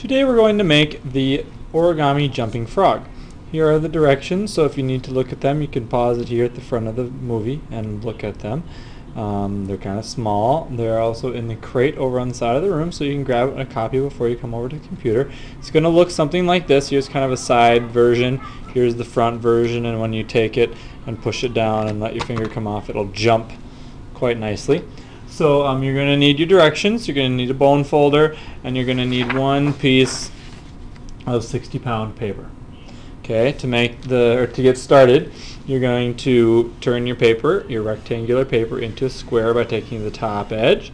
Today we're going to make the origami jumping frog. Here are the directions, so if you need to look at them you can pause it here at the front of the movie and look at them. They're kind of small. They're also in the crate over on the side of the room, so you can grab a copy before you come over to the computer. It's going to look something like this. Here's kind of a side version. Here's the front version, and when you take it and push it down and let your finger come off, it'll jump quite nicely. So you're going to need your directions, you're going to need a bone folder, and you're going to need one piece of 60-pound paper. Okay, to get started, you're going to turn your paper, your rectangular paper, into a square by taking the top edge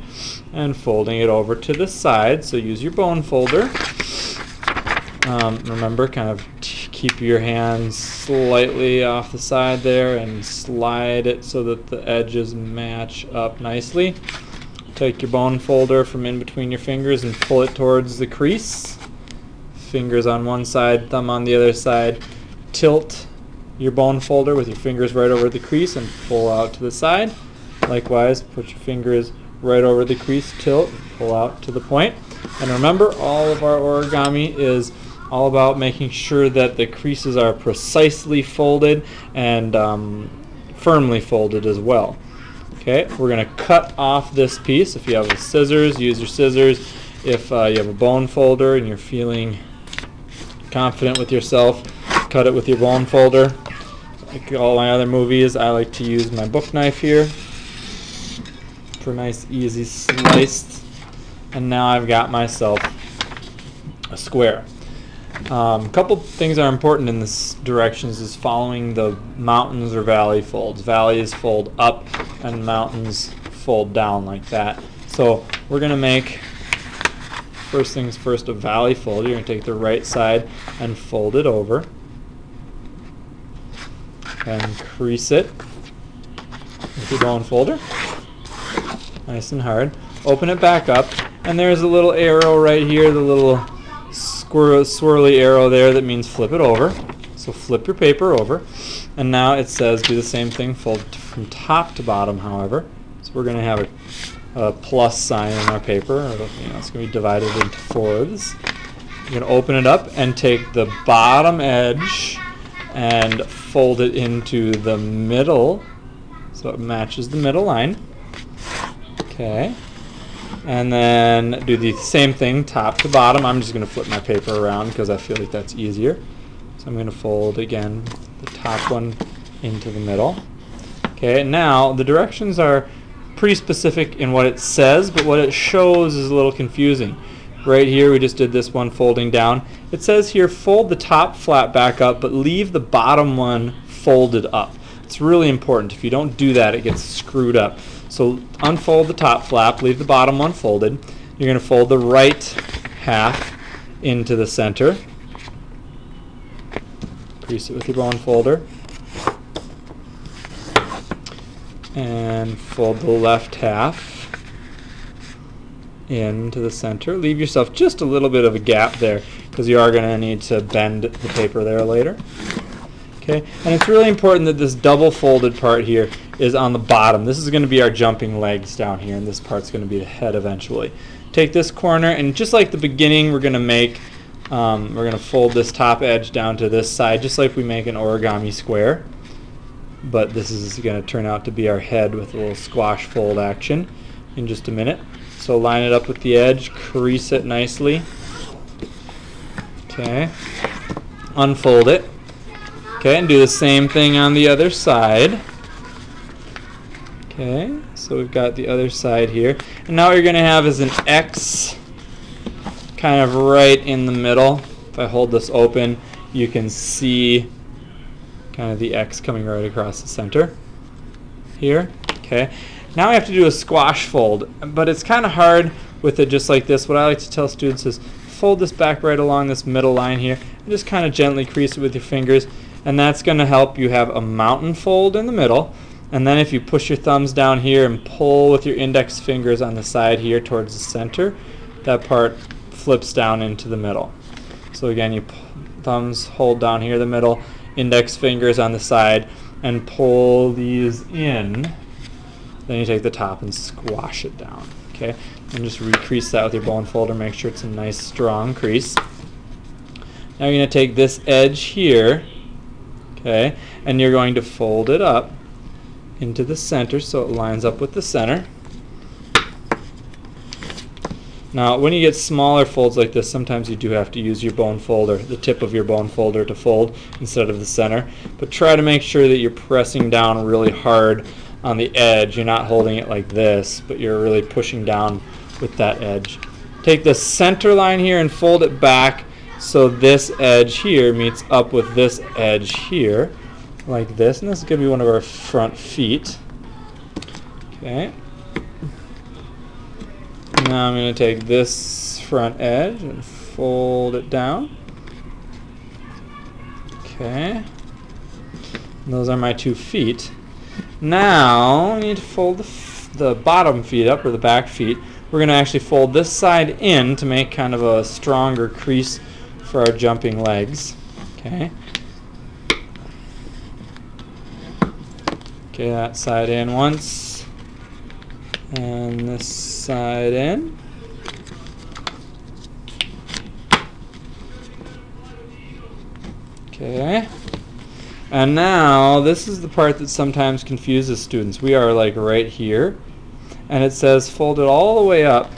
and folding it over to the side. So use your bone folder. Remember, kind of keep your hands slightly off the side there and slide it so that the edges match up nicely. Take your bone folder from in between your fingers and pull it towards the crease. Fingers on one side, thumb on the other side. Tilt your bone folder with your fingers right over the crease and pull out to the side. Likewise, put your fingers right over the crease, tilt, pull out to the point. And remember, all of our origami is all about making sure that the creases are precisely folded and firmly folded as well. Okay, we're going to cut off this piece. If you have a scissors, use your scissors. If you have a bone folder and you're feeling confident with yourself, cut it with your bone folder. Like all my other movies, I like to use my book knife here for a nice easy slice. And now I've got myself a square. A couple things are important in this directions is following the mountains or valley folds. Valleys fold up and mountains fold down like that. So we're going to make, first things first, a valley fold. You're going to take the right side and fold it over and crease it with your bone folder. Nice and hard. Open it back up, and there's a little arrow right here, the little swirly arrow there that means flip it over. So flip your paper over, and now it says do the same thing, fold from top to bottom, however. So we're going to have a plus sign in our paper. It's going to be divided into fourths. You're going to open it up and take the bottom edge and fold it into the middle so it matches the middle line. Okay. And then do the same thing, top to bottom. I'm just going to flip my paper around because I feel like that's easier. So I'm going to fold again the top one into the middle. Okay, now the directions are pretty specific in what it says, but what it shows is a little confusing. Right here we just did this one folding down. It says here fold the top flap back up, but leave the bottom one folded up. It's really important. If you don't do that, it gets screwed up. So unfold the top flap, leave the bottom one folded. You're going to fold the right half into the center. Crease it with your bone folder. And fold the left half into the center. Leave yourself just a little bit of a gap there because you are going to need to bend the paper there later. Okay, and it's really important that this double folded part here is on the bottom. This is going to be our jumping legs down here, and this part's going to be the head eventually. Take this corner, and just like the beginning, we're going to make, we're going to fold this top edge down to this side, just like we make an origami square. But this is going to turn out to be our head with a little squash fold action in just a minute. So line it up with the edge, crease it nicely. Okay, unfold it. Okay, and do the same thing on the other side. Okay, so we've got the other side here. And now what you're going to have is an X kind of right in the middle. If I hold this open, you can see kind of the X coming right across the center here. Okay, now we have to do a squash fold, but it's kind of hard with it just like this. What I like to tell students is fold this back right along this middle line here and just kind of gently crease it with your fingers. And that's going to help you have a mountain fold in the middle. And then if you push your thumbs down here and pull with your index fingers on the side here towards the center, that part flips down into the middle. So again, you thumbs hold down here the middle, index fingers on the side, and pull these in. Then you take the top and squash it down. Okay. And just recrease that with your bone folder. Make sure it's a nice strong crease. Now you're going to take this edge here, okay, and you're going to fold it up into the center so it lines up with the center. Now when you get smaller folds like this, sometimes you do have to use your bone folder, the tip of your bone folder, to fold instead of the center. But try to make sure that you're pressing down really hard on the edge. You're not holding it like this, but you're really pushing down with that edge. Take the center line here and fold it back so this edge here meets up with this edge here, like this. And this is going to be one of our front feet. Okay. Now I'm going to take this front edge and fold it down. Okay. And those are my 2 feet. Now I need to fold the bottom feet up, or the back feet. We're going to actually fold this side in to make kind of a stronger crease for our jumping legs. Okay. Okay, that side in once. And this side in. Okay. And now this is the part that sometimes confuses students. We are like right here, and it says fold it all the way up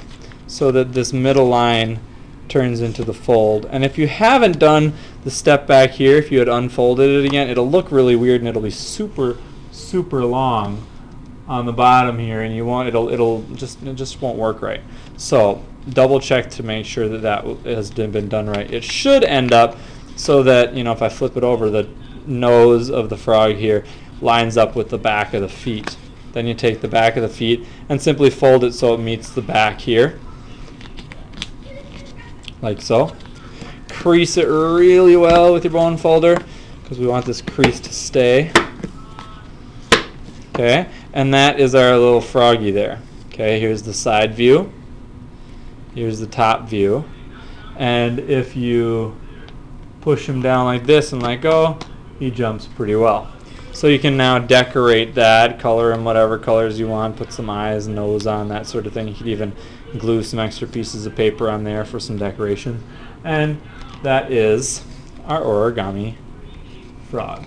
so that this middle line turns into the fold. And if you haven't done the step back here, if you had unfolded it again, it'll look really weird and it'll be super long on the bottom here, and it just won't work right. So double check to make sure that that has been done right. It should end up so that, you know, if I flip it over, the nose of the frog here lines up with the back of the feet. Then you take the back of the feet and simply fold it so it meets the back here, like so. Crease it really well with your bone folder because we want this crease to stay. Okay, and that is our little froggy there. Okay, here's the side view. Here's the top view. And if you push him down like this and let go, he jumps pretty well. So you can now decorate that, color him whatever colors you want, put some eyes, nose on, that sort of thing. You could even glue some extra pieces of paper on there for some decoration. And that is our origami frog.